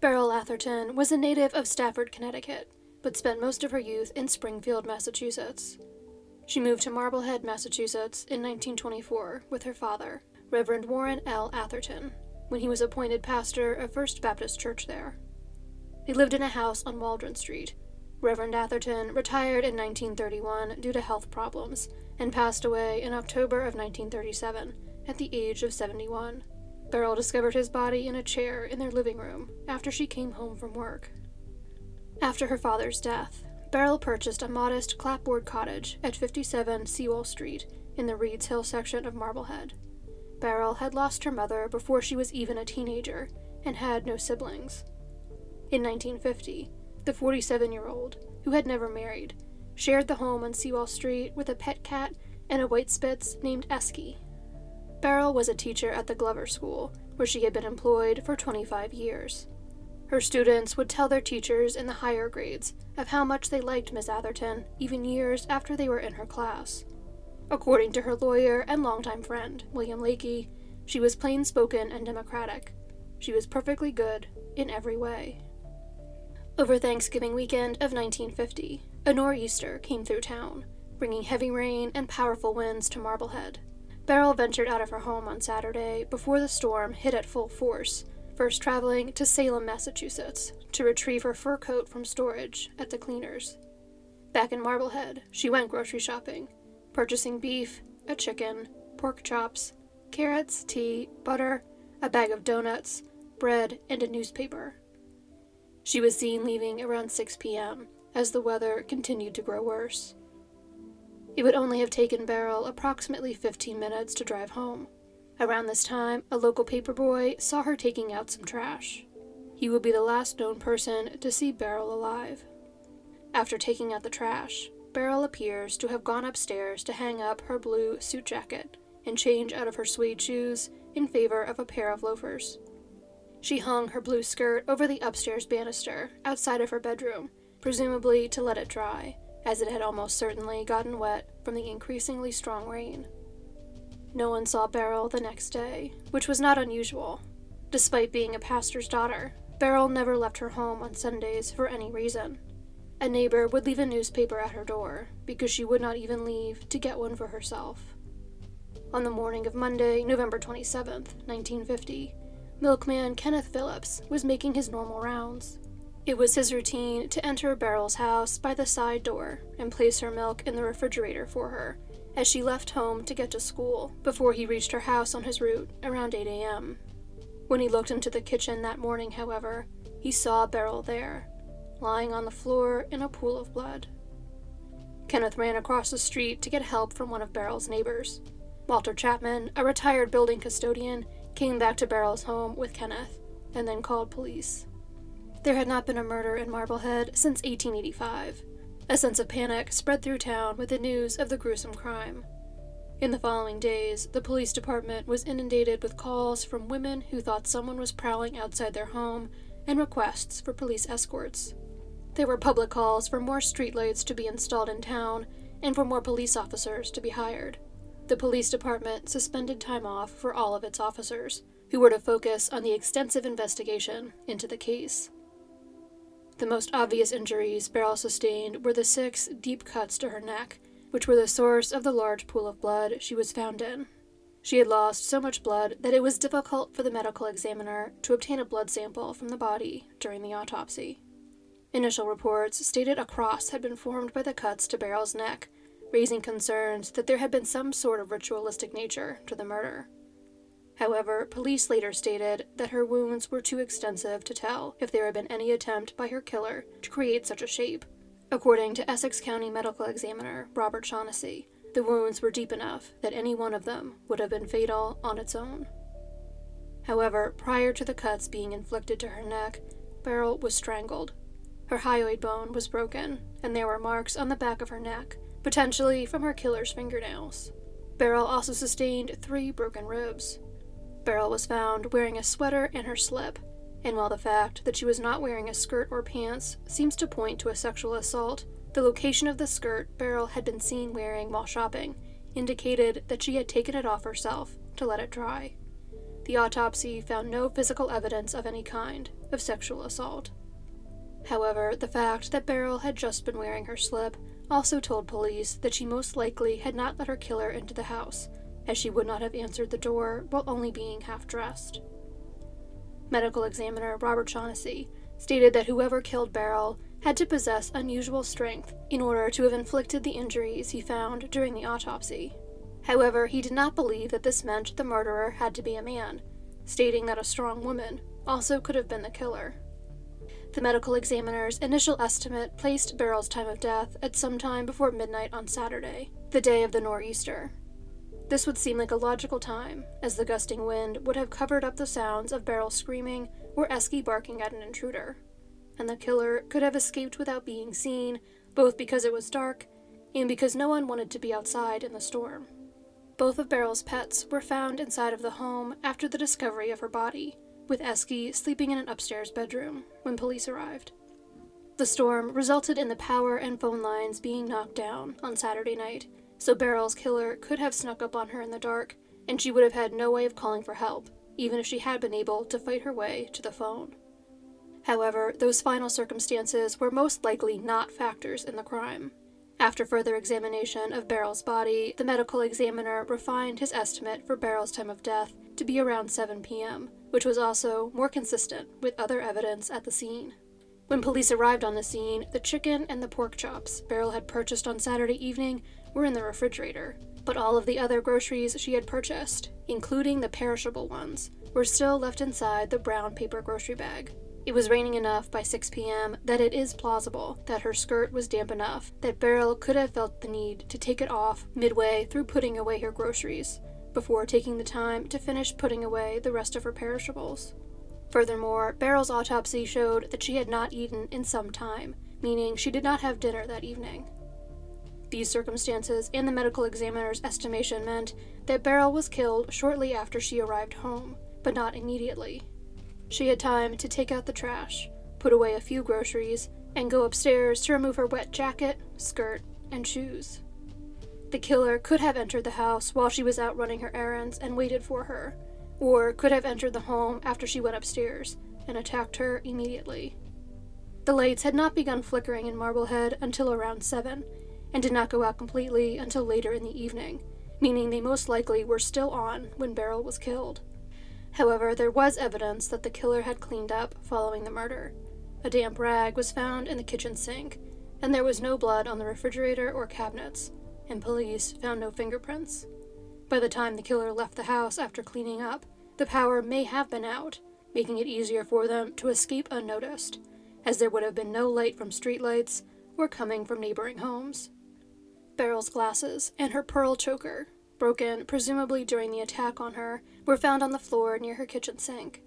Beryl Atherton was a native of Stafford, Connecticut, but spent most of her youth in Springfield, Massachusetts. She moved to Marblehead, Massachusetts in 1924 with her father, Reverend Warren L. Atherton, when he was appointed pastor of First Baptist Church there. They lived in a house on Waldron Street. Reverend Atherton retired in 1931 due to health problems and passed away in October of 1937 at the age of 71. Beryl discovered his body in a chair in their living room after she came home from work. After her father's death, Beryl purchased a modest clapboard cottage at 57 Sewell Street in the Reeds Hill section of Marblehead. Beryl had lost her mother before she was even a teenager and had no siblings. In 1950, the 47-year-old, who had never married, shared the home on Sewell Street with a pet cat and a white Spitz named Esky. Beryl was a teacher at the Glover School, where she had been employed for 25 years. Her students would tell their teachers in the higher grades of how much they liked Miss Atherton even years after they were in her class. According to her lawyer and longtime friend, William Lakey, she was plain-spoken and democratic. She was perfectly good in every way. Over Thanksgiving weekend of 1950, a nor'easter came through town, bringing heavy rain and powerful winds to Marblehead. Beryl ventured out of her home on Saturday before the storm hit at full force, first traveling to Salem, Massachusetts, to retrieve her fur coat from storage at the cleaners. Back in Marblehead, she went grocery shopping, purchasing beef, a chicken, pork chops, carrots, tea, butter, a bag of donuts, bread, and a newspaper. She was seen leaving around 6 p.m. as the weather continued to grow worse. It would only have taken Beryl approximately 15 minutes to drive home. Around this time, a local paperboy saw her taking out some trash. He would be the last known person to see Beryl alive. After taking out the trash, Beryl appears to have gone upstairs to hang up her blue suit jacket and change out of her suede shoes in favor of a pair of loafers. She hung her blue skirt over the upstairs banister outside of her bedroom, presumably to let it dry, as it had almost certainly gotten wet from the increasingly strong rain. No one saw Beryl the next day, which was not unusual. Despite being a pastor's daughter, Beryl never left her home on Sundays for any reason. A neighbor would leave a newspaper at her door, because she would not even leave to get one for herself. On the morning of Monday, November 27th, 1950, milkman Kenneth Phillips was making his normal rounds. It was his routine to enter Beryl's house by the side door and place her milk in the refrigerator for her, as she left home to get to school before he reached her house on his route around 8 a.m. When he looked into the kitchen that morning, however, he saw Beryl there, lying on the floor in a pool of blood. Kenneth ran across the street to get help from one of Beryl's neighbors. Walter Chapman, a retired building custodian, came back to Beryl's home with Kenneth, and then called police. There had not been a murder in Marblehead since 1885. A sense of panic spread through town with the news of the gruesome crime. In the following days, the police department was inundated with calls from women who thought someone was prowling outside their home and requests for police escorts. There were public calls for more streetlights to be installed in town and for more police officers to be hired. The police department suspended time off for all of its officers, who were to focus on the extensive investigation into the case. The most obvious injuries Beryl sustained were the 6 deep cuts to her neck, which were the source of the large pool of blood she was found in. She had lost so much blood that it was difficult for the medical examiner to obtain a blood sample from the body during the autopsy. Initial reports stated a cross had been formed by the cuts to Beryl's neck, raising concerns that there had been some sort of ritualistic nature to the murder. However, police later stated that her wounds were too extensive to tell if there had been any attempt by her killer to create such a shape. According to Essex County Medical Examiner Robert Shaughnessy, the wounds were deep enough that any one of them would have been fatal on its own. However, prior to the cuts being inflicted to her neck, Beryl was strangled. Her hyoid bone was broken, and there were marks on the back of her neck, potentially from her killer's fingernails. Beryl also sustained 3 broken ribs. Beryl was found wearing a sweater and her slip, and while the fact that she was not wearing a skirt or pants seems to point to a sexual assault, the location of the skirt Beryl had been seen wearing while shopping indicated that she had taken it off herself to let it dry. The autopsy found no physical evidence of any kind of sexual assault. However, the fact that Beryl had just been wearing her slip also told police that she most likely had not let her killer into the house, as she would not have answered the door while only being half-dressed. Medical examiner Robert Shaughnessy stated that whoever killed Beryl had to possess unusual strength in order to have inflicted the injuries he found during the autopsy. However, he did not believe that this meant the murderer had to be a man, stating that a strong woman also could have been the killer. The medical examiner's initial estimate placed Beryl's time of death at some time before midnight on Saturday, the day of the nor'easter. This would seem like a logical time, as the gusting wind would have covered up the sounds of Beryl screaming or Esky barking at an intruder, and the killer could have escaped without being seen, both because it was dark and because no one wanted to be outside in the storm. Both of Beryl's pets were found inside of the home after the discovery of her body, with Esky sleeping in an upstairs bedroom when police arrived. The storm resulted in the power and phone lines being knocked down on Saturday night, so Beryl's killer could have snuck up on her in the dark, and she would have had no way of calling for help, even if she had been able to fight her way to the phone. However, those final circumstances were most likely not factors in the crime. After further examination of Beryl's body, the medical examiner refined his estimate for Beryl's time of death to be around 7 p.m., which was also more consistent with other evidence at the scene. When police arrived on the scene, the chicken and the pork chops Beryl had purchased on Saturday evening were in the refrigerator, but all of the other groceries she had purchased, including the perishable ones, were still left inside the brown paper grocery bag. It was raining enough by 6 p.m. that it is plausible that her skirt was damp enough that Beryl could have felt the need to take it off midway through putting away her groceries, before taking the time to finish putting away the rest of her perishables. Furthermore, Beryl's autopsy showed that she had not eaten in some time, meaning she did not have dinner that evening. These circumstances and the medical examiner's estimation meant that Beryl was killed shortly after she arrived home, but not immediately. She had time to take out the trash, put away a few groceries, and go upstairs to remove her wet jacket, skirt, and shoes. The killer could have entered the house while she was out running her errands and waited for her, or could have entered the home after she went upstairs and attacked her immediately. The lights had not begun flickering in Marblehead until around 7, and did not go out completely until later in the evening, meaning they most likely were still on when Beryl was killed. However, there was evidence that the killer had cleaned up following the murder. A damp rag was found in the kitchen sink, and there was no blood on the refrigerator or cabinets, and police found no fingerprints. By the time the killer left the house after cleaning up, the power may have been out, making it easier for them to escape unnoticed, as there would have been no light from streetlights or coming from neighboring homes. Beryl's glasses and her pearl choker, broken presumably during the attack on her, were found on the floor near her kitchen sink.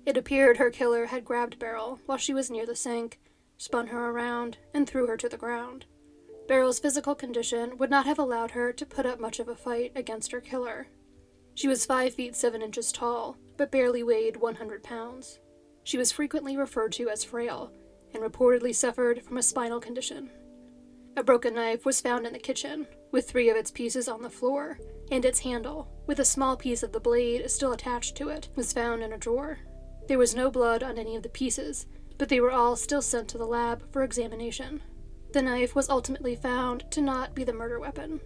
It appeared her killer had grabbed Beryl while she was near the sink, spun her around, and threw her to the ground. Beryl's physical condition would not have allowed her to put up much of a fight against her killer. She was 5 feet 7 inches tall, but barely weighed 100 pounds. She was frequently referred to as frail, and reportedly suffered from a spinal condition. A broken knife was found in the kitchen, with 3 of its pieces on the floor, and its handle, with a small piece of the blade still attached to it, was found in a drawer. There was no blood on any of the pieces, but they were all still sent to the lab for examination. The knife was ultimately found to not be the murder weapon.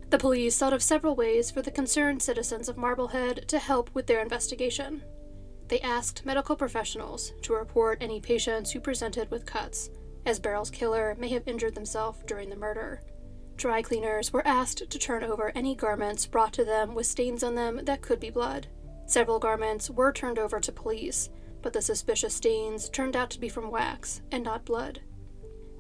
The police thought of several ways for the concerned citizens of Marblehead to help with their investigation. They asked medical professionals to report any patients who presented with cuts, as Beryl's killer may have injured themselves during the murder. Dry cleaners were asked to turn over any garments brought to them with stains on them that could be blood. Several garments were turned over to police, but the suspicious stains turned out to be from wax and not blood.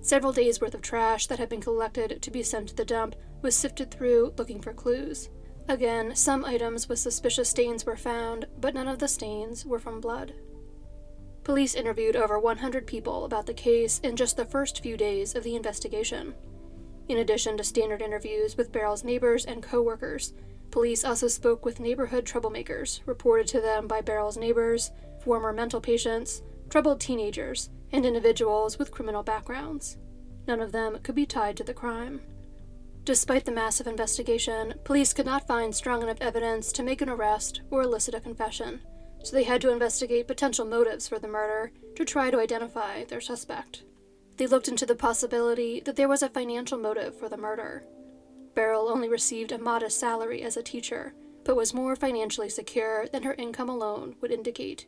Several days' worth of trash that had been collected to be sent to the dump was sifted through looking for clues. Again, some items with suspicious stains were found, but none of the stains were from blood. Police interviewed over 100 people about the case in just the first few days of the investigation. In addition to standard interviews with Beryl's neighbors and co-workers, police also spoke with neighborhood troublemakers reported to them by Beryl's neighbors, former mental patients, troubled teenagers, and individuals with criminal backgrounds. None of them could be tied to the crime. Despite the massive investigation, police could not find strong enough evidence to make an arrest or elicit a confession, so they had to investigate potential motives for the murder to try to identify their suspect. They looked into the possibility that there was a financial motive for the murder. Beryl only received a modest salary as a teacher, but was more financially secure than her income alone would indicate.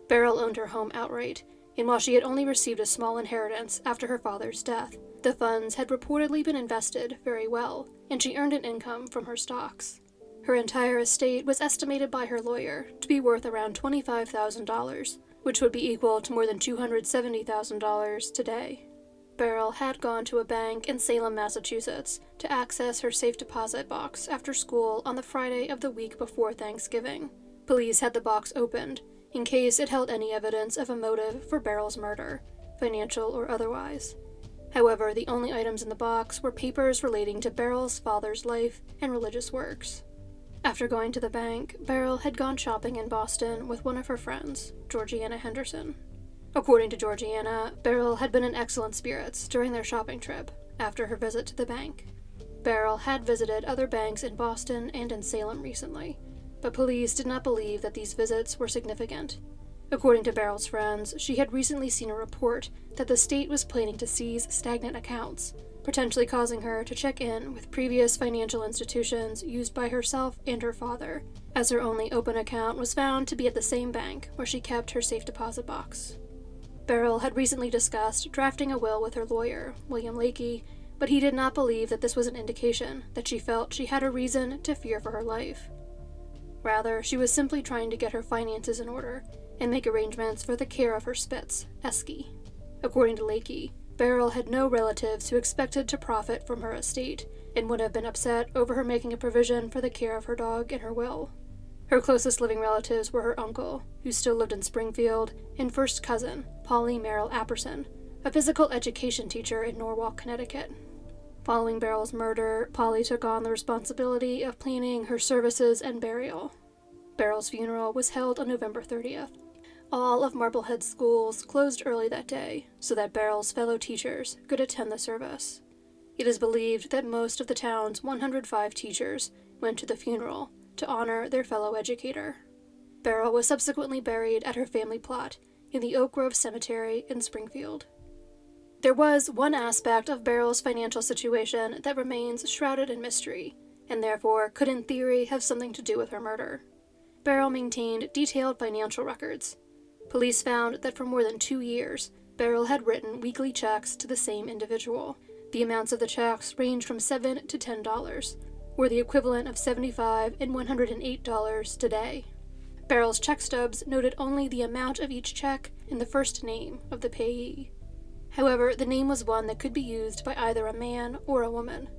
Beryl owned her home outright, and while she had only received a small inheritance after her father's death, the funds had reportedly been invested very well, and she earned an income from her stocks. Her entire estate was estimated by her lawyer to be worth around $25,000, which would be equal to more than $270,000 today. Beryl had gone to a bank in Salem, Massachusetts, to access her safe deposit box after school on the Friday of the week before Thanksgiving. Police had the box opened, in case it held any evidence of a motive for Beryl's murder, financial or otherwise. However, the only items in the box were papers relating to Beryl's father's life and religious works. After going to the bank, Beryl had gone shopping in Boston with one of her friends, Georgiana Henderson. According to Georgiana, Beryl had been in excellent spirits during their shopping trip after her visit to the bank. Beryl had visited other banks in Boston and in Salem recently, but police did not believe that these visits were significant. According to Beryl's friends, she had recently seen a report that the state was planning to seize stagnant accounts, potentially causing her to check in with previous financial institutions used by herself and her father, as her only open account was found to be at the same bank where she kept her safe deposit box. Beryl had recently discussed drafting a will with her lawyer, William Lakey, but he did not believe that this was an indication that she felt she had a reason to fear for her life. Rather, she was simply trying to get her finances in order and make arrangements for the care of her Spitz, Esky. According to Lakey, Beryl had no relatives who expected to profit from her estate and would have been upset over her making a provision for the care of her dog in her will. Her closest living relatives were her uncle, who still lived in Springfield, and first cousin, Polly Merrill Apperson, a physical education teacher in Norwalk, Connecticut. Following Beryl's murder, Polly took on the responsibility of planning her services and burial. Beryl's funeral was held on November 30th. All of Marblehead's schools closed early that day so that Beryl's fellow teachers could attend the service. It is believed that most of the town's 105 teachers went to the funeral to honor their fellow educator. Beryl was subsequently buried at her family plot in the Oak Grove Cemetery in Springfield. There was one aspect of Beryl's financial situation that remains shrouded in mystery, and therefore could in theory have something to do with her murder. Beryl maintained detailed financial records. Police found that for more than 2 years, Beryl had written weekly checks to the same individual. The amounts of the checks ranged from $7 to $10, or the equivalent of $75 and $108 today. Beryl's check stubs noted only the amount of each check and the first name of the payee. However, the name was one that could be used by either a man or a woman.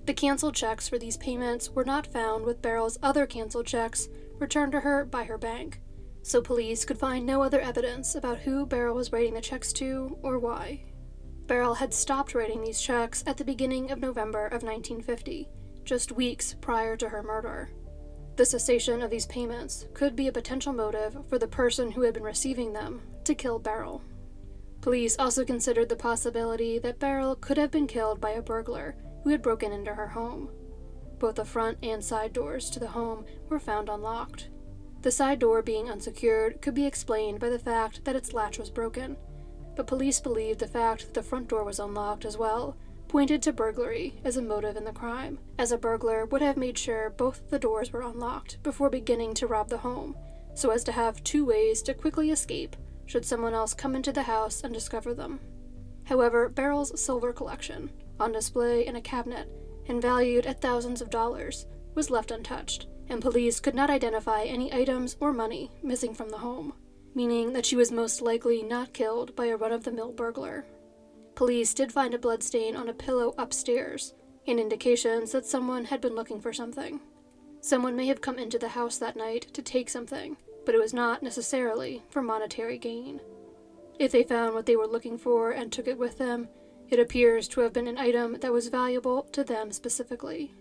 The canceled checks for these payments were not found with Beryl's other canceled checks returned to her by her bank, so police could find no other evidence about who Beryl was writing the checks to or why. Beryl had stopped writing these checks at the beginning of November of 1950, just weeks prior to her murder. The cessation of these payments could be a potential motive for the person who had been receiving them to kill Beryl. Police also considered the possibility that Beryl could have been killed by a burglar who had broken into her home. Both the front and side doors to the home were found unlocked. The side door being unsecured could be explained by the fact that its latch was broken, but police believed the fact that the front door was unlocked as well pointed to burglary as a motive in the crime, as a burglar would have made sure both the doors were unlocked before beginning to rob the home, so as to have 2 ways to quickly escape should someone else come into the house and discover them. However, Beryl's silver collection, on display in a cabinet and valued at thousands of dollars, was left untouched, and police could not identify any items or money missing from the home, meaning that she was most likely not killed by a run-of-the-mill burglar. Police did find a bloodstain on a pillow upstairs, and indications that someone had been looking for something. Someone may have come into the house that night to take something, but it was not necessarily for monetary gain. If they found what they were looking for and took it with them, it appears to have been an item that was valuable to them specifically.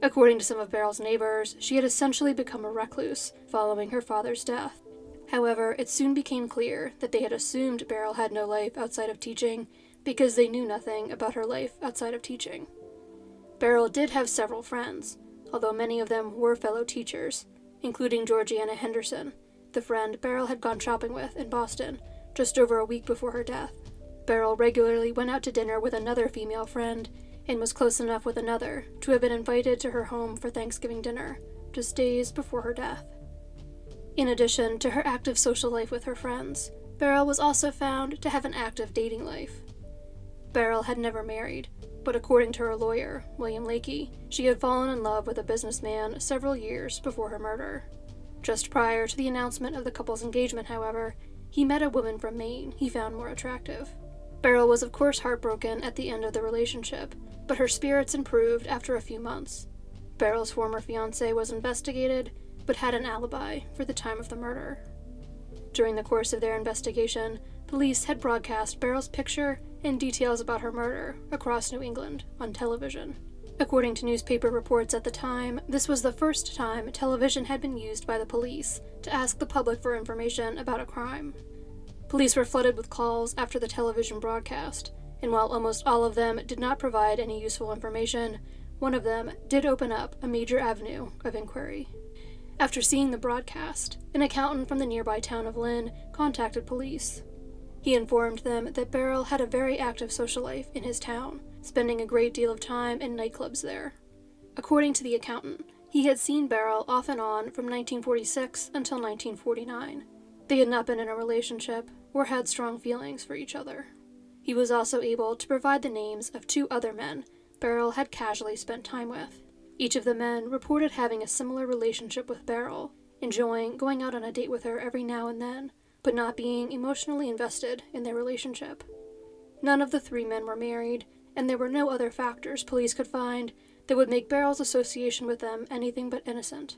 According to some of Beryl's neighbors, she had essentially become a recluse following her father's death. However, it soon became clear that they had assumed Beryl had no life outside of teaching because they knew nothing about her life outside of teaching. Beryl did have several friends, although many of them were fellow teachers, including Georgiana Henderson, the friend Beryl had gone shopping with in Boston just over a week before her death. Beryl regularly went out to dinner with another female friend and was close enough with another to have been invited to her home for Thanksgiving dinner, just days before her death. In addition to her active social life with her friends, Beryl was also found to have an active dating life. Beryl had never married, but according to her lawyer, William Lakey, she had fallen in love with a businessman several years before her murder. Just prior to the announcement of the couple's engagement, however, he met a woman from Maine he found more attractive. Beryl was of course heartbroken at the end of the relationship, but her spirits improved after a few months. Beryl's former fiancé was investigated, but had an alibi for the time of the murder. During the course of their investigation, police had broadcast Beryl's picture and details about her murder across New England on television. According to newspaper reports at the time, this was the first time television had been used by the police to ask the public for information about a crime. Police were flooded with calls after the television broadcast, and while almost all of them did not provide any useful information, one of them did open up a major avenue of inquiry. After seeing the broadcast, an accountant from the nearby town of Lynn contacted police. He informed them that Beryl had a very active social life in his town, spending a great deal of time in nightclubs there. According to the accountant, he had seen Beryl off and on from 1946 until 1949. They had not been in a relationship or had strong feelings for each other. He was also able to provide the names of 2 other men Beryl had casually spent time with. Each of the men reported having a similar relationship with Beryl, enjoying going out on a date with her every now and then, but not being emotionally invested in their relationship. None of the 3 men were married, and there were no other factors police could find that would make Beryl's association with them anything but innocent.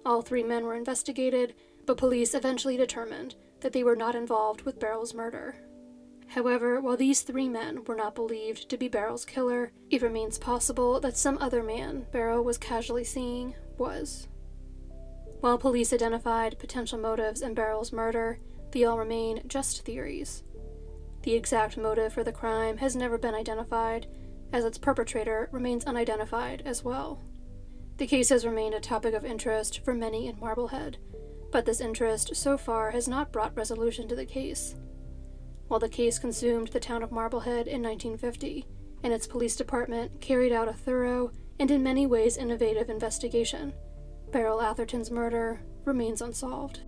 All 3 men were investigated, but police eventually determined that they were not involved with Beryl's murder. However, while these 3 men were not believed to be Beryl's killer, it remains possible that some other man Beryl was casually seeing was. While police identified potential motives in Beryl's murder, they all remain just theories. The exact motive for the crime has never been identified, as its perpetrator remains unidentified as well. The case has remained a topic of interest for many in Marblehead, but this interest so far has not brought resolution to the case. While the case consumed the town of Marblehead in 1950, and its police department carried out a thorough and in many ways innovative investigation, Beryl Atherton's murder remains unsolved.